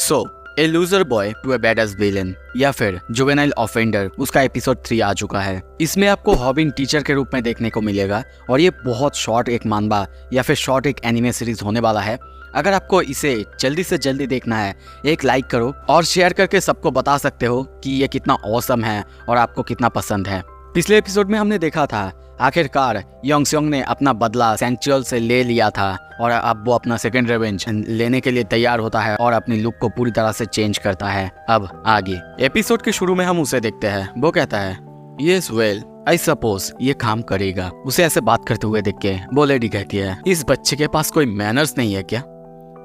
So a loser boy to a badass villain या फिर juvenile offender, उसका episode 3 आ चुका है। इसमें आपको हॉबिन टीचर के रूप में देखने को मिलेगा और ये बहुत शॉर्ट एक मानवा या फिर शॉर्ट एक एनिमे सीरीज होने वाला है। अगर आपको इसे जल्दी से जल्दी देखना है, एक लाइक करो और शेयर करके सबको बता सकते हो कि ये कितना ऑसम है और आपको कितना पसंद है। पिछले एपिसोड में हमने देखा था आखिरकार योंग स्योंग ने अपना बदला सेंचुअल से ले लिया था और अब वो अपना सेकंड रिवेंज लेने के लिए तैयार होता है और अपनी लुक को पूरी तरह से चेंज करता है। अब आगे एपिसोड के शुरू में हम उसे देखते हैं। वो कहता है यस वेल आई सपोज ये काम करेगा। उसे ऐसे बात करते हुए देख के वो लेडी कहती है इस बच्चे के पास कोई मैनर्स नहीं है क्या?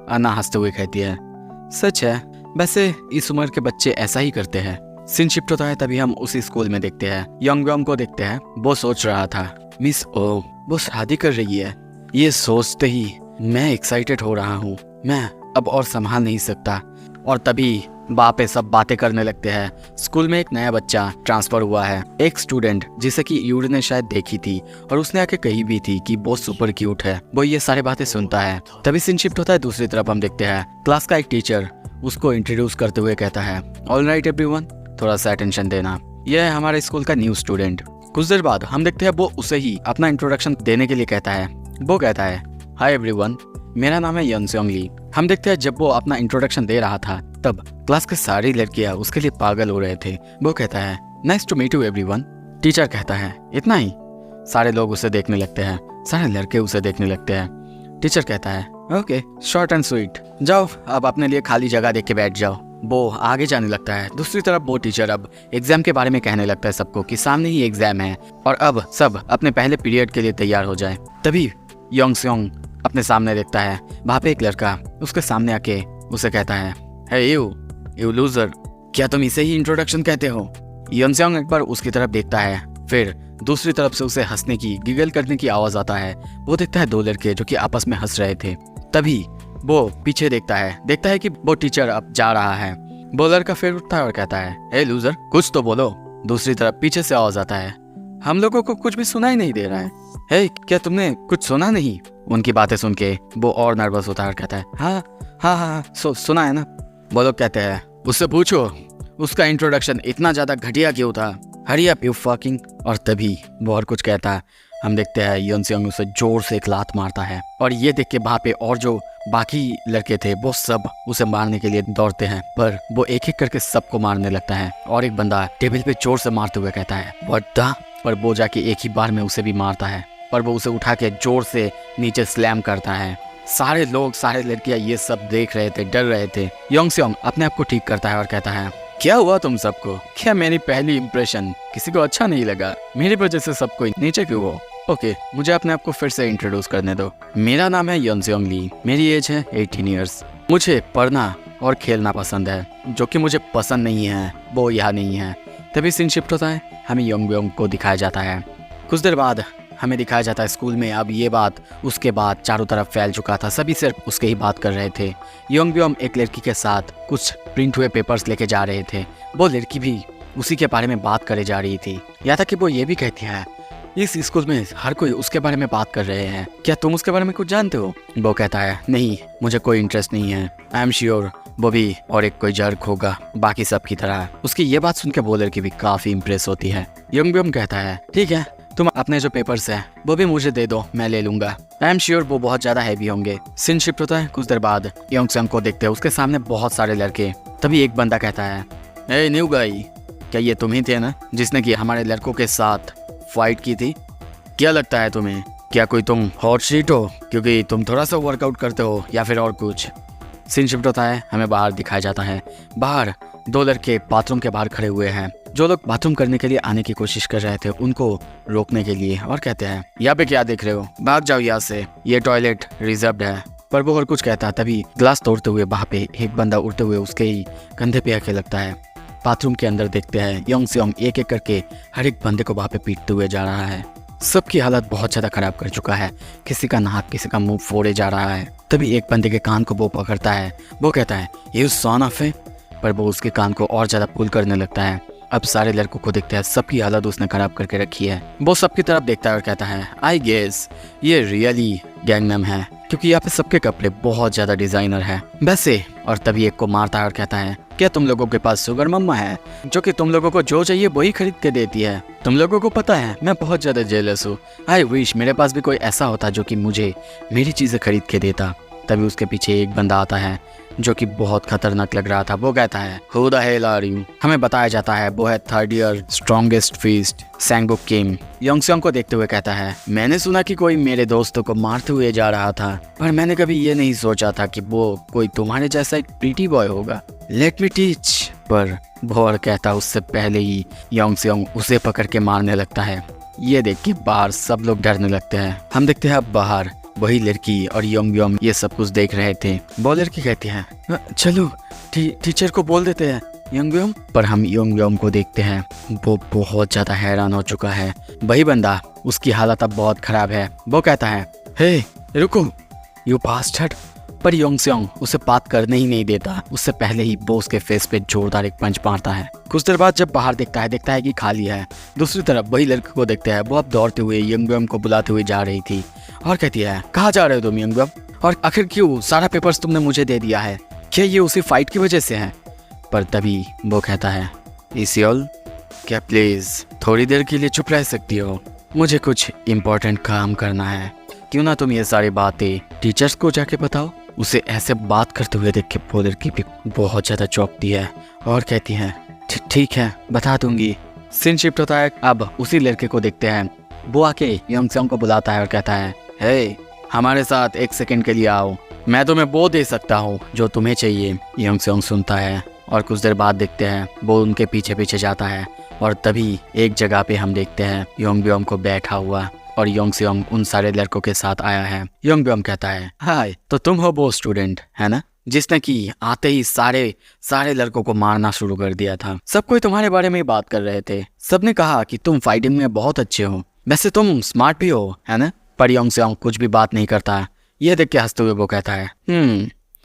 अन्ना हंसते हुए कहती है सच है, वैसे इस उम्र के बच्चे ऐसा ही करते हैं। सीन शिफ्ट होता है, तभी हम उसी स्कूल में देखते हैं। योंग ब्योम को देखते हैं। वो सोच रहा था मिस ओ वो शादी कर रही है। ये सोचते ही मैं एक्साइटेड हो रहा हूँ, मैं अब और संभाल नहीं सकता। और तभी बापे सब बातें करने लगते हैं। स्कूल में एक नया बच्चा ट्रांसफर हुआ है, एक स्टूडेंट जिसे कि यूड ने शायद देखी थी और उसने आके कही भी थी कि वो सुपर क्यूट है। वो ये सारी बातें सुनता है। तभी सीन शिफ्ट होता है, दूसरी तरफ हम देखते हैं क्लास का एक टीचर उसको इंट्रोड्यूस करते हुए कहता है ऑल राइट एवरीवन, थोड़ा सा अटेंशन देना, यह है हमारे स्कूल का न्यू स्टूडेंट। कुछ देर बाद हम देखते हैं वो उसे ही अपना इंट्रोडक्शन देने के लिए कहता है। वो कहता है हाय एवरीवन, मेरा नाम है योंग स्योंग ली। हम देखते हैं जब वो अपना इंट्रोडक्शन दे रहा था तब क्लास के सारी लड़कियां उसके लिए पागल हो रहे थे। वो कहता है nice to meet you everyone. Teacher कहता है इतना ही? सारे लोग उसे देखने लगते हैं, सारे लड़के उसे देखने लगते हैं। टीचर कहता है ओके शॉर्ट एंड स्वीट, जाओ अब अपने लिए खाली जगह देख के बैठ जाओ। वो आगे जाने लगता है। दूसरी तरफ वो टीचर अब एग्जाम के बारे में कहने लगता है सबको कि सामने ही एग्जाम है और अब सब अपने पहले पीरियड के लिए तैयार हो जाए। तभी योंग स्योंग अपने सामने देखता है, वहाँ पे एक लड़का उसके सामने आके उसे कहता है हे यू लूजर, क्या तुम इसे ही इंट्रोडक्शन कहते हो? योंग स्योंग एक बार उसकी तरफ देखता है, फिर दूसरी तरफ से उसे हंसने की गिगल करने की आवाज आता है। वो देखता है दो लड़के जो कि आपस में हंस रहे थे। तभी वो पीछे देखता है कि वो टीचर अब जा रहा है। वो लड़का फिर उठता है और कहता है हे लूजर, कुछ तो बोलो। दूसरी तरफ पीछे से आवाज आता है हम लोगों को कुछ भी सुनाई नहीं दे रहा है। हे क्या तुमने कुछ सुना नहीं? उनकी बातें सुन के वो और नर्वस होता है और कहता है हाँ सुना है ना। वो लोग कहते हैं उससे पूछो उसका इंट्रोडक्शन इतना ज्यादा घटिया क्यों था, हरी अप यू फकिंग। और तभी वो और कुछ कहता है। हम देखते हैं योंग स्योंग उसे जोर से एक लात मारता है और ये देख के वहाँ पे और जो बाकी लड़के थे वो सब उसे मारने के लिए दौड़ते हैं, पर वो एक एक करके सबको मारने लगता है। और एक बंदा टेबल पे जोर से मारते हुए कहता है व्हाट द, पर वो जाके एक ही बार में उसे भी मारता है, पर वो उसे उठा के जोर से नीचे स्लैम करता है। सारे लोग सारे लड़कियां ये सब देख रहे थे, डर रहे थे। योंग स्योंग अपने आप को ठीक करता है और कहता है क्या हुआ तुम सबको? क्या मेरी पहली इंप्रेशन किसी को अच्छा नहीं लगा? मेरी वजह से सब कोई नीचे क्यों हो? ओके, मुझे अपने आप को फिर से इंट्रोड्यूस करने दो। मेरा नाम है योंग स्योंग ली, मेरी एज है 18 ईयर्स। मुझे पढ़ना और खेलना पसंद है, जो कि मुझे पसंद नहीं है वो यहाँ नहीं है। तभी सीन शिफ्ट होता है, हमें योंग ब्योम को दिखाया जाता है। कुछ देर बाद हमें दिखाया जाता है स्कूल में। अब ये बात उसके बाद चारों तरफ फैल चुका था, सभी सिर्फ उसके ही बात कर रहे थे। योंग ब्योम एक लड़की के साथ कुछ प्रिंट हुए पेपर्स लेके जा रहे थे। वो लड़की भी उसी के बारे में बात करे जा रही थी। यहाँ तक कि वो ये भी कहती है इस स्कूल में हर कोई उसके बारे में बात कर रहे हैं, क्या तुम उसके बारे में कुछ जानते हो? वो कहता है नहीं, मुझे कोई इंटरेस्ट नहीं है। आई एम श्योर वो भी और एक कोई जर्क होगा बाकी सब की तरह। उसकी ये बात सुन के वो लड़की भी काफी इम्प्रेस होती है। योंग ब्योम कहता है ठीक है, तुम अपने जो पेपर्स हैं वो भी मुझे दे दो, मैं ले लूंगा। आई एम श्योर वो बहुत ज्यादा हैवी होंगे। सीन शिफ्ट होता है। कुछ देर बाद योंग स्योंग को देखते हैं उसके सामने बहुत सारे लड़के। तभी एक बंदा कहता है हे न्यू गाई, क्या ये तुम ही थे ना जिसने कि हमारे लड़कों के साथ फाइट की थी? क्या लगता है तुम्हें, क्या कोई तुम हॉट शीट हो क्योंकि तुम थोड़ा सा वर्कआउट करते हो या फिर और कुछ? सीन शिफ्ट होता है, हमें बाहर दिखाया जाता है। बाहर दो लड़के बाथरूम के बाहर खड़े हुए हैं। जो लोग बाथरूम करने के लिए आने की कोशिश कर रहे थे उनको रोकने के लिए, और कहते हैं यहाँ पे क्या देख रहे हो, भाग जाओ यहाँ से, ये टॉयलेट रिजर्व्ड है। पर वो और कुछ कहता है। तभी ग्लास तोड़ते हुए वहाँ पे एक बंदा उड़ते हुए उसके ही कंधे पे आके लगता है। बाथरूम के अंदर देखते हैं योंग स्योंग एक एक करके हर एक बंदे को वहाँ पे पीटते हुए जा रहा है। सबकी हालत बहुत ज्यादा खराब कर चुका है, किसी का नाक किसी का मुंह फोड़े जा रहा है। तभी एक बंदे के कान को वो पकड़ता है। वो कहता है ये सन ऑफ है, पर वो उसके कान को और ज्यादा पुल करने लगता है। अब सारे लड़कों को देखते हैं, सबकी हालत उसने खराब करके रखी है। वो सबकी तरफ देखता है और कहता है आई गेस ये रियली गैंगनम है। क्योंकि यहाँ पे सबके कपड़े बहुत ज्यादा डिजाइनर है वैसे। और तभी एक को मारता है और कहता है, क्या तुम लोगों के पास शुगर मम्मा है जो कि तुम लोगों को जो चाहिए वही खरीद के देती है? तुम लोगों को पता है मैं बहुत ज्यादा जेलस हूँ। आई विश मेरे पास भी कोई ऐसा होता जो कि मुझे मेरी चीजें खरीद के देता। तभी उसके पीछे एक बंदा आता है जो कि बहुत खतरनाक लग रहा था। वो कहता है, Who the hell are you? हमें बताया जाता है वो है 3rd ईयर स्ट्रॉन्गेस्ट फीस्ट सैंगुक किम। योंगसेंग को देखते हुए कहता है, मैंने सुना कि कोई मेरे दोस्तों को मारते हुए जा रहा था, पर मैंने कभी ये नहीं सोचा था कि वो कोई तुम्हारे जैसा एक प्रीटी बॉय होगा। Let me teach. पर भोर कहता उससे पहले ही योंगसेंग उसे पकड़ के मारने लगता है। ये देख के बाहर सब लोग डरने लगते हैं। हम देखते हैं अब बाहर वही लड़की और योंगब्योम ये सब कुछ देख रहे थे। वो लड़की कहती है, चलो टीचर को बोल देते हैं योंगब्योम। पर हम योंगब्योम को देखते हैं, वो बहुत ज्यादा हैरान हो चुका है। वही बंदा, उसकी हालत अब बहुत खराब है। वो कहता है, हे रुको यू बास्टर्ड। पर योंगसेंग उसे बात करने ही नहीं देता। उससे पहले ही वो उसके फेस पे जोरदार एक पंच मारता है। कुछ देर बाद जब बाहर देखता है कि खाली है। दूसरी तरफ वही लड़की को देखते हैं, वो अब दौड़ते हुए योंगब्योम को बुलाते हुए जा रही थी और कहती है, कहाँ जा रहे हो तुम योंगब्योम? और आखिर क्यों सारा पेपर्स तुमने मुझे दे दिया है? क्या ये उसी फाइट की वजह से है? पर तभी वो कहता है, इसियोल क्या प्लीज थोड़ी देर के लिए चुप रह सकती हो? मुझे कुछ इम्पोर्टेंट काम करना है। क्यों ना तुम ये सारी बातें टीचर्स को जाके बताओ। उसे ऐसे बात करते हुए देख के वो लड़की भी बहुत ज्यादा चौंकती है और कहती है, ठीक है बता दूंगी। सीन शिफ्ट होता है, अब उसी लड़के को देखते हैं। वो आके योंगसेंग को बुलाता है और कहता है, हे हमारे साथ 1 सेकंड के लिए आओ, मैं तुम्हें वो दे सकता हूँ जो तुम्हें चाहिए। योंगसेंग सुनता है और कुछ देर बाद देखते हैं वो उनके पीछे पीछे जाता है। और तभी एक जगह पे हम देखते हैं योंगब्योम को बैठा हुआ और योंगसेंग उन सारे लड़कों के साथ आया है। योंगब्योम कहता है, हाय तो तुम हो वो स्टूडेंट है ना जिसने कि आते ही सारे लड़कों को मारना शुरू कर दिया था। सब कोई तुम्हारे बारे में ही बात कर रहे थे। सबने कहा कि तुम फाइटिंग में बहुत अच्छे हो, वैसे तुम स्मार्ट भी हो है ना? पर योंगसेंग कुछ भी बात नहीं करता। ये देख के हंसते हुए वो कहता है,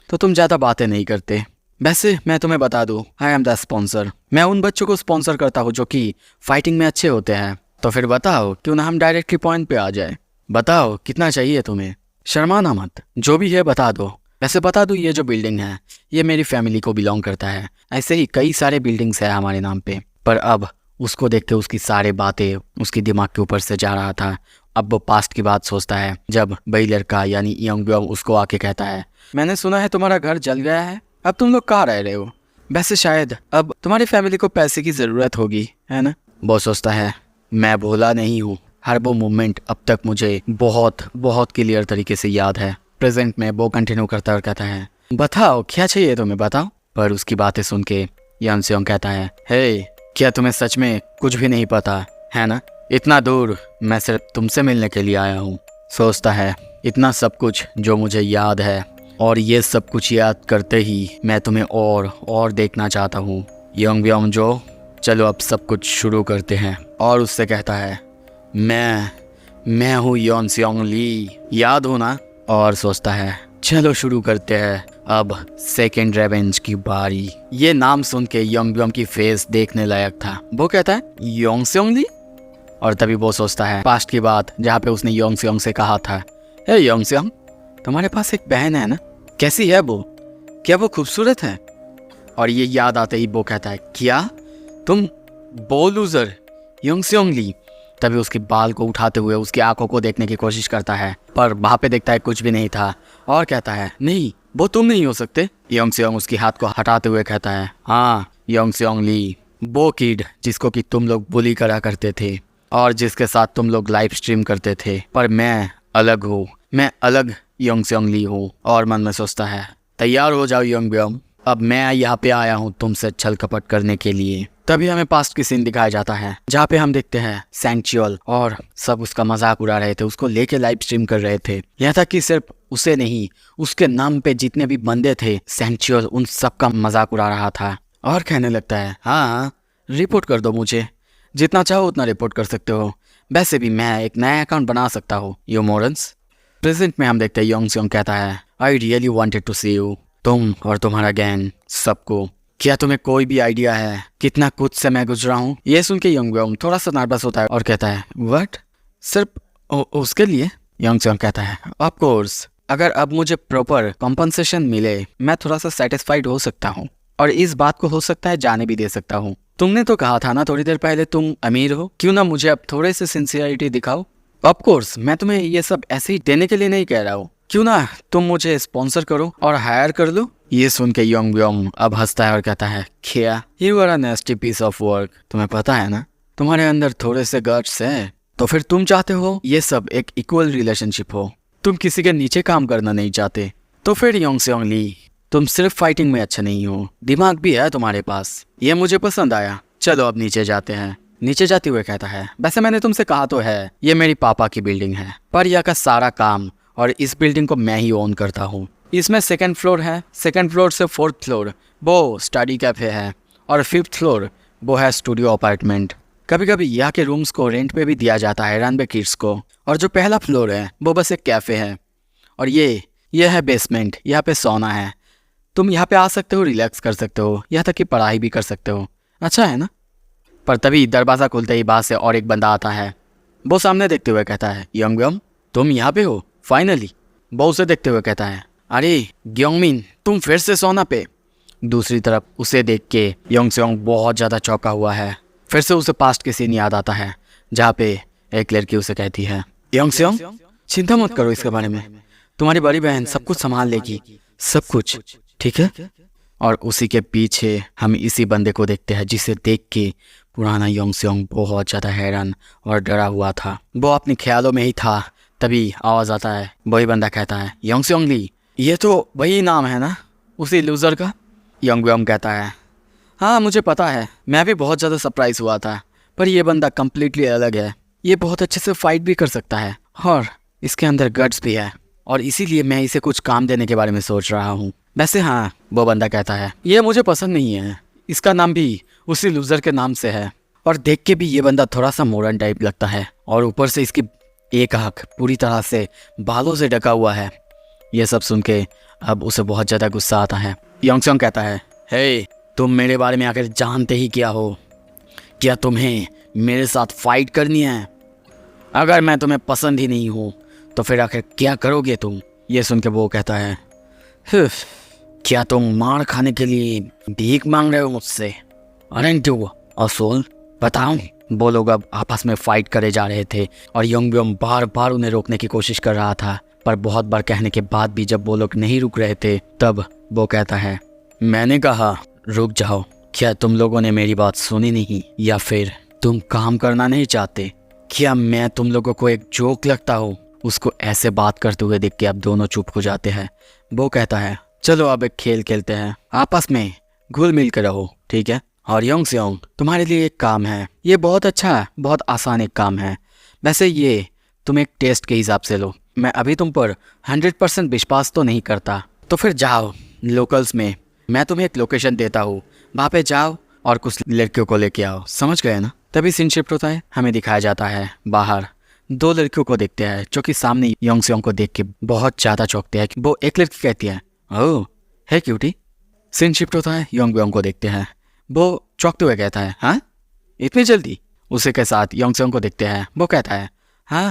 तो तुम ज्यादा बातें नहीं करते। वैसे मैं तुम्हें बता दूं, आई एम द स्पॉन्सर। मैं उन बच्चों को स्पॉन्सर करता हूँ जो कि फाइटिंग में अच्छे होते हैं। तो फिर बताओ क्यों ना हम डायरेक्टली पॉइंट पे आ जाए। बताओ कितना चाहिए तुम्हें? शर्माना मत, जो भी है बता दो। वैसे बता दूं, ये जो बिल्डिंग है ये मेरी फैमिली को बिलोंग करता है। ऐसे ही कई सारे बिल्डिंग्स है हमारे नाम पे। पर अब उसको देख के उसकी सारी बातें उसकी दिमाग के ऊपर से जा रहा था। अब वो पास्ट की बात सोचता है जब वही लड़का यानी योंगब्योम उसको आके कहता है, मैंने सुना है तुम्हारा घर जल गया है, अब तुम लोग कहाँ रह रहे हो? वैसे शायद अब तुम्हारी फैमिली को पैसे की जरूरत होगी है ना? वो सोचता है, मैं भूला नहीं हूँ, हर वो मोमेंट अब तक मुझे बहुत बहुत क्लियर तरीके से याद है। प्रेजेंट में वो कंटिन्यू करता और कहता है, बताओ क्या चाहिए तुम्हें बताओ। पर उसकी बातें सुन के योंगसेंग कहता है, हे क्या तुम्हें सच में कुछ भी नहीं पता है ना? इतना दूर मैं सिर्फ तुमसे मिलने के लिए आया हूँ। सोचता है इतना सब कुछ जो मुझे याद है और ये सब कुछ याद करते ही मैं तुम्हें और देखना चाहता हूँ। योंगब्योम जो चलो अब सब कुछ शुरू करते हैं। और उससे कहता है, मैं हूँ योंगसेंग ली, याद हो ना? और सोचता है चलो शुरू करते हैं अब सेकेंड रिवेंज की बारी। ये नाम सुन के योंगब्योम की फेस देखने लायक था। वो कहता है, योंगसेंग ली? और तभी वो सोचता है पास्ट की बात जहाँ पे उसने योंगसेंग से कहा था, हे योंगसेंग तुम्हारे पास एक बहन है ना, कैसी है वो? क्या वो खूबसूरत है? और ये याद आते ही वो कहता है, क्या तुम वो लूजर योंगसेंग ली? तभी उसके बाल को उठाते हुए उसकी आंखों को देखने की कोशिश करता है, पर वहाँ पे देखता है कुछ भी नहीं था और कहता है, नहीं वो तुम नहीं हो सकते। योंगसेंग उसकी हाथ को हटाते हुए कहता है, हाँ योंगसेंग ली, वो किड जिसको कि तुम लोग बुली करा करते थे और जिसके साथ तुम लोग लाइव स्ट्रीम करते थे। पर मैं अलग हूँ, मैं अलग योंगसेंग ली हूँ। और मन में सोचता है, तैयार हो जाओ योंगब्योम, अब मैं यहाँ पे आया हूँ तुमसे छल कपट करने के लिए। तभी हमें पास्ट की सीन दिखाया जाता है जहाँ पे हम देखते हैं सैंगच्यूअल और सब उसका मजाक उड़ा रहे थे, उसको लेके लाइव स्ट्रीम कर रहे थे। यहाँ तक कि सिर्फ उसे नहीं, उसके नाम पे जितने भी बंदे थे सैंगच्यूअल उन सब का मजाक उड़ा रहा था और कहने लगता है, हाँ रिपोर्ट कर दो मुझे, जितना चाहो उतना रिपोर्ट कर सकते हो। वैसे भी मैं एक नया अकाउंट बना सकता हूँ यू मोरन्स। प्रेजेंट में हम देखते हैं योंगसेंग कहता है, I really wanted to see you, तुम और तुम्हारा गैंग सबको। क्या तुम्हें कोई भी आइडिया है कितना कुछ से मैं गुजरा हूँ? ये सुन के योंगब्योम थोड़ा सा नर्वस होता है और कहता है, व्हाट सिर्फ उसके लिए? योंगसेंग कहता है, ऑफ कोर्स अगर अब मुझे प्रॉपर कॉम्पनसेशन मिले मैं थोड़ा सा सेटिस्फाइड हो सकता हूँ और इस बात को हो सकता है जाने भी दे सकता हूँ। तुमने तो कहा था ना थोड़ी देर पहले तुम अमीर हो, क्यों ना मुझे अब थोड़े से सिंसियरिटी दिखाओ। ऑफ कोर्स मैं तुम्हें ये सब ऐसे ही देने के लिए नहीं कह रहा हूँ, क्यों ना तुम मुझे स्पॉन्सर करो और हायर कर लो। ये सुन के योंग ब्योम अब हंसता है और कहता है, क्या you are a nasty piece of work. तुम्हें पता है ना तुम्हारे अंदर थोड़े से गट्स हैं, तो फिर तुम चाहते हो ये सब एक इक्वल रिलेशनशिप हो, तुम किसी के नीचे काम करना नहीं चाहते। तो फिर योंग सेयोंग ली तुम सिर्फ फाइटिंग में अच्छा नहीं हो, दिमाग भी है तुम्हारे पास, ये मुझे पसंद आया। चलो अब नीचे जाते हैं। नीचे जाते हुए कहता है, वैसे मैंने तुमसे कहा तो है ये मेरी पापा की बिल्डिंग है, पर यह का सारा काम और इस बिल्डिंग को मैं ही ओन करता हूँ। इसमें 2nd फ्लोर है, 2nd फ्लोर से 4th फ्लोर वो स्टडी कैफे है और 5th फ्लोर वो है स्टूडियो अपार्टमेंट। कभी कभी यहाँ के रूम्स को रेंट पे भी दिया जाता है रनबे किड्स को। और जो पहला फ्लोर है वो बस एक कैफ़े है और ये है बेसमेंट, यहाँ पे सोना है। तुम यहाँ पे आ सकते हो, रिलैक्स कर सकते हो, यहाँ तक कि पढ़ाई भी कर सकते हो। अच्छा है ना। पर तभी दरवाज़ा खुलते ही बाहर से और एक बंदा आता है। वो सामने देखते हुए कहता है, योंगब्योम तुम यहाँ पे हो फाइनली। वो उसे देखते हुए कहता है, अरे ग्योंगमिन तुम फिर से सोना पे। दूसरी तरफ उसे देख के योंग सेयोंग बहुत ज़्यादा चौंका हुआ है। फिर से उसे पास्ट के सीन याद आता है जहाँ पे एक लड़की उसे कहती है, योंग सेयोंग चिंता मत करो इसके बारे में, तुम्हारी बड़ी बहन सब कुछ संभाल लेगी, सब कुछ ठीक है। और उसी के पीछे हम इसी बंदे को देखते हैं जिसे देख के पुराना योंग सेयोंग बहुत ज़्यादा हैरान और डरा हुआ था। वो अपने ख्यालों में ही था, तभी आवाज़ आता है। वही बंदा कहता है, योंग सेयोंग ली ये तो वही नाम है ना उसी लूज़र का। योंगब्योम कहता है, हाँ मुझे पता है, मैं भी बहुत ज़्यादा सरप्राइज़ हुआ था, पर यह बंदा कम्प्लीटली अलग है। ये बहुत अच्छे से फाइट भी कर सकता है और इसके अंदर गट्स भी है, और इसीलिए मैं इसे कुछ काम देने के बारे में सोच रहा हूँ। वैसे हाँ, वो बंदा कहता है, ये मुझे पसंद नहीं है, इसका नाम भी उसी लूज़र के नाम से है और देख के भी ये बंदा थोड़ा सा मॉडर्न टाइप लगता है और ऊपर से इसकी एक आँख पूरी तरह से बालों से ढका हुआ है। ये सब सुन के अब उसे बहुत ज़्यादा गुस्सा आता है। योंग सेयोंग कहता है, हे तुम मेरे बारे में आकर जानते ही क्या हो, क्या तुम्हें मेरे साथ फाइट करनी है? अगर मैं तुम्हें पसंद ही नहीं हूँ तो फिर आखिर क्या करोगे तुम? ये सुन के वो कहता है, क्या तुम मार खाने के लिए भीख मांग रहे हो मुझसे? अरे टू असूल बताओ। वो लोग अब आपस में फाइट करे जा रहे थे और योंगब्योम बार बार उन्हें रोकने की कोशिश कर रहा था, पर बहुत बार कहने के बाद भी जब वो लोग नहीं रुक रहे थे तब वो कहता है, मैंने कहा रुक जाओ, क्या तुम लोगों ने मेरी बात सुनी नहीं या फिर तुम काम करना नहीं चाहते? क्या मैं तुम लोगों को एक जोक लगता हूँ? उसको ऐसे बात करते हुए देख के अब दोनों चुप हो जाते हैं। वो कहता है, चलो अब एक खेल खेलते हैं, आपस में घुल मिल कर रहो, ठीक है? और योंग सेयोंग तुम्हारे लिए एक काम है, ये बहुत अच्छा बहुत आसान एक काम है। वैसे ये तुम एक टेस्ट के हिसाब से लो, मैं अभी तुम पर 100% विश्वास तो नहीं करता, तो फिर जाओ लोकल्स में, मैं तुम्हें एक लोकेशन देता हूँ, वहाँ पे जाओ और कुछ लड़कियों को लेके आओ, समझ गए ना? तभी सीन शिफ्ट होता है, हमें दिखाया जाता है बाहर 2 लड़कियों को देखते हैं जो कि सामने योंग सेयोंग को देख के बहुत ज़्यादा चौंकते हैं। वो एक लड़की कहती है, ओह है क्यूटी। सीन शिफ्ट होता है, योंग ब्योंग को देखते हैं, वो चौंकते हुए कहता है, हाँ इतनी जल्दी? उसी के साथ योंग सेयोंग को देखते हैं, वो कहता है, हाँ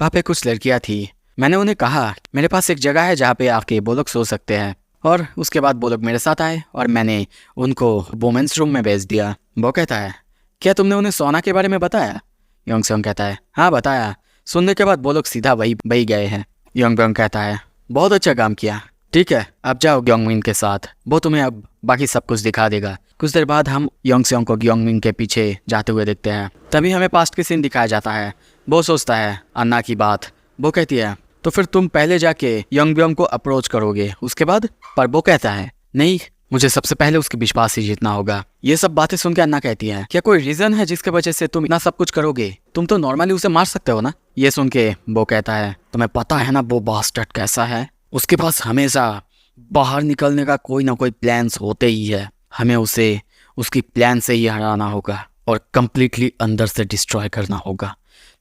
वहाँ पे कुछ लड़कियाँ थी, मैंने उन्हें कहा मेरे पास एक जगह है जहाँ पे आके वो लोग सो सकते हैं, और उसके बाद वो लोग मेरे साथ आए और मैंने उनको वुमेंस रूम में भेज दिया। वो कहता है, क्या तुमने उन्हें सोना के बारे में बताया? योंग सेयोंग कहता है, हाँ बताया। सुनने के बाद वो लोग सीधा वही गए हैं। योंग ब्योंग कहता है, बहुत अच्छा काम किया, ठीक है अब जाओ ग्योंगमिन के साथ, वो तुम्हें अब बाकी सब कुछ दिखा देगा। कुछ देर बाद हम योंग सेयोंग को ग्योंगमिन के पीछे जाते हुए देखते हैं। तभी हमें पास्ट के सीन दिखाया जाता है। वो सोचता है अन्ना की बात, वो कहती है, तो फिर तुम पहले जाके योंगब्योम को अप्रोच करोगे उसके बाद? पर वो कहता है, नहीं मुझे सबसे पहले उसके विश्वास ही जीतना होगा। ये सब बातें सुन के अन्ना कहती है, क्या कोई रीजन है जिसके वजह से तुम इतना सब कुछ करोगे? तुम तो नॉर्मली उसे मार सकते हो ना? ये सुन के वो कहता है, तुम्हें पता है ना वो बास्टर्ड कैसा है, उसके पास हमेशा बाहर निकलने का कोई ना कोई प्लान्स होते ही है, हमें उसे उसकी प्लान से ही हराना होगा और कम्प्लीटली अंदर से डिस्ट्रॉय करना होगा।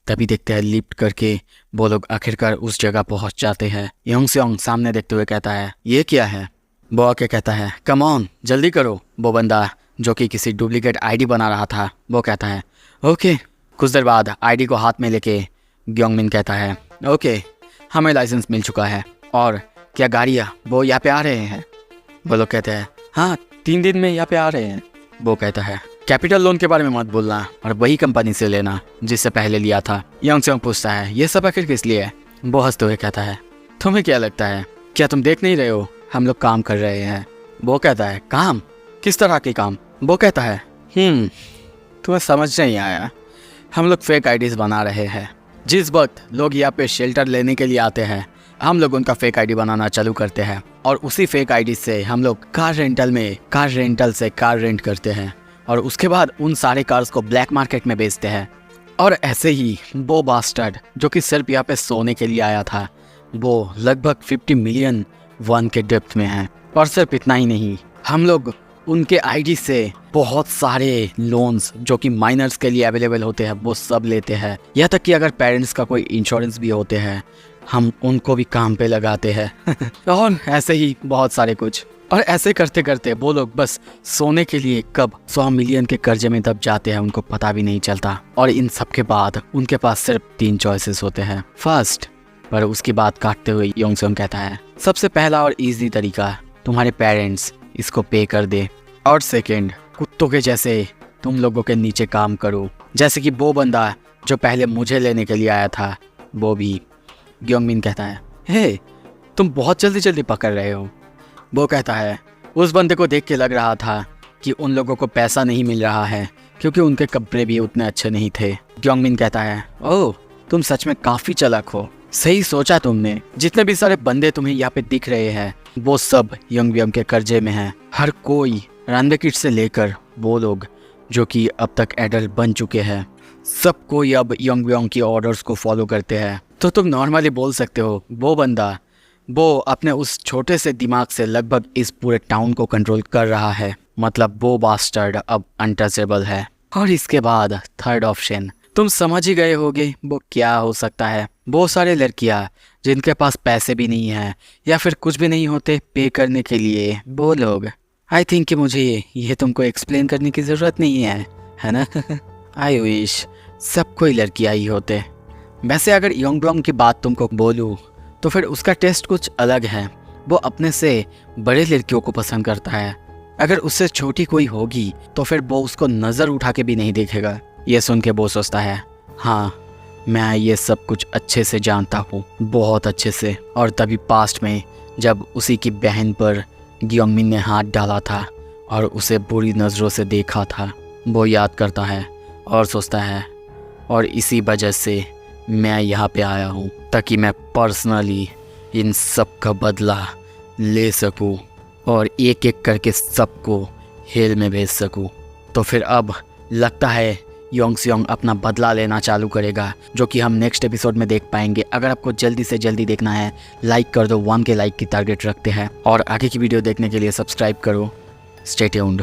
तभी देखते हैं लिफ्ट करके वो लोग आखिरकार उस जगह पहुंच जाते हैं। योंग सेयोंग सामने देखते हुए कहता है, ये क्या है? वो आके कहता है, कम ऑन जल्दी करो। वो बंदा जो कि किसी डुप्लीकेट आईडी बना रहा था वो कहता है, ओके। कुछ देर बाद आईडी को हाथ में लेके ग्योंगमिन कहता है, ओके हमें लाइसेंस मिल चुका है, और क्या गाड़ियाँ वो यहाँ पे आ रहे हैं? वो लोग कहते हैं हाँ 3 दिन में यहाँ पे आ रहे हैं। वो कहता है कैपिटल लोन के बारे में मत बोलना और वही कंपनी से लेना जिससे पहले लिया था। यंग सेयोंग पूछता है ये सब आखिर किस लिए है? वो हंसते हुए कहता है तुम्हें क्या लगता है, क्या तुम देख नहीं रहे हो हम लोग काम कर रहे हैं? वो कहता है काम? किस तरह के काम? वो कहता है तुम्हें समझ नहीं आया, हम लोग फेक आईडीज बना रहे हैं। जिस वक्त लोग यहाँ पे शेल्टर लेने के लिए आते हैं हम लोग उनका फेक आईडी बनाना चालू करते हैं और उसी फेक आईडी से हम लोग कार रेंटल से कार रेंट करते हैं और उसके बाद उन सारे कार्स को ब्लैक मार्केट में बेचते हैं। और ऐसे ही वो बास्टर्ड जो कि सिर्फ यहाँ पे सोने के लिए आया था वो लगभग 50 मिलियन वन के डेप्थ में है। और सिर्फ इतना ही नहीं, हम लोग उनके आईडी से बहुत सारे लोन्स जो कि माइनर्स के लिए अवेलेबल होते हैं वो सब लेते हैं। यहाँ तक कि अगर पेरेंट्स का कोई इंश्योरेंस भी होते हैं हम उनको भी काम पे लगाते हैं और ऐसे ही बहुत सारे कुछ। और ऐसे करते करते वो लोग बस सोने के लिए कब 100 मिलियन के कर्जे में दब जाते हैं उनको पता भी नहीं चलता। और इन सब के बाद उनके पास सिर्फ 3 चॉइसेस होते हैं। फर्स्ट, पर उसकी बात काटते हुए यंग सेयोंग कहता है सबसे पहला और इजी तरीका तुम्हारे पेरेंट्स इसको पे कर दे। और सेकेंड, कुत्तों के जैसे तुम लोगों के नीचे काम करो, जैसे कि वो बंदा जो पहले मुझे लेने के लिए आया था वो भी। ग्योंगमिन कहता है हे तुम बहुत जल्दी पकड़ रहे हो। वो कहता है उस बंदे को देख के लग रहा था कि उन लोगों को पैसा नहीं मिल रहा है क्योंकि उनके कपड़े भी उतने अच्छे नहीं थे। ग्योंगमिन कहता है ओह तुम सच में काफ़ी चालाक हो, सही सोचा तुमने। जितने भी सारे बंदे तुम्हें यहाँ पे दिख रहे हैं वो सब यंगबियोंग के कर्जे में हैं। हर कोई रनवे किड से लेकर वो लोग जो कि अब तक एडल्ट बन चुके हैं सब कोई अब यंगबियोंग की ऑर्डर्स को फॉलो करते हैं। तो तुम नॉर्मली बोल सकते हो वो बंदा वो अपने उस छोटे से दिमाग से लगभग इस पूरे टाउन को कंट्रोल कर रहा है, मतलब वो बास्टर्ड अब अनटचेबल है। और इसके बाद थर्ड ऑप्शन तुम समझ ही गए होगे वो क्या हो सकता है। बहुत सारे लड़कियां जिनके पास पैसे भी नहीं है या फिर कुछ भी नहीं होते पे करने के लिए, वो लोग। आई थिंक कि मुझे ये तुमको एक्सप्लेन करने की ज़रूरत नहीं है ना? आई विश सब कोई लड़कियां ही होते। वैसे अगर यंगबियोंग की बात तुमको बोलूँ तो फिर उसका टेस्ट कुछ अलग है। वो अपने से बड़े लड़कियों को पसंद करता है। अगर उससे छोटी कोई होगी तो फिर वो उसको नज़र उठा के भी नहीं देखेगा। ये सुन के वो सोचता है हाँ मैं ये सब कुछ अच्छे से जानता हूँ, बहुत अच्छे से। और तभी पास्ट में जब उसी की बहन पर ग्योंगमिन ने हाथ डाला था और उसे बुरी नज़रों से देखा था वो याद करता है और सोचता है और इसी वजह से मैं यहाँ पे आया हूँ ताकि मैं पर्सनली इन सब का बदला ले सकूँ और एक एक करके सबको हेल में भेज सकूँ। तो फिर अब लगता है यंग सेयोंग अपना बदला लेना चालू करेगा जो कि हम नेक्स्ट एपिसोड में देख पाएंगे। अगर आपको जल्दी से जल्दी देखना है लाइक कर दो, 1K लाइक की टारगेट रखते हैं और आगे की वीडियो देखने के लिए सब्सक्राइब करो। Stay tuned.